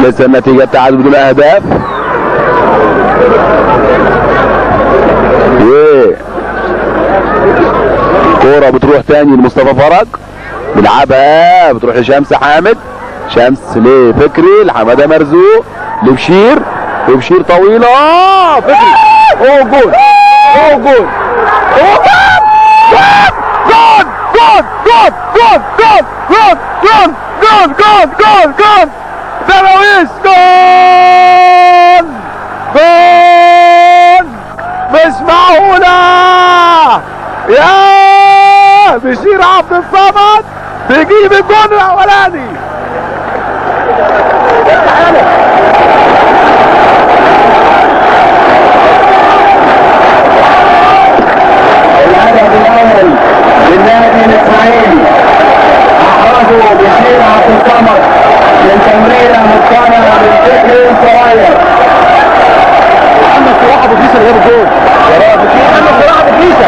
لسه النتيجة تعادل بدون اهداف. كورة بتروح تاني لمصطفى فرج، بيلعبها بتروح لشمس حامد، شمس لفكري، لحماده مرزوق، لبشير، وبشير طويلة فكري. اوه جول، اوه جول، اوه جول، جول جول جول جول جول جول جول جول جول جول درويش، جول جول مش معقولة يا بشير عبد الصمد بيجيب الجول الاولاني. الهدف الاول للنادي الاسماعيلي احرزه بشير عبد الصمد من تمريره متقنه من فكري الصغير. محمد صلاح ابو كيس اللي جاب الجول. محمد صلاح ابو كيس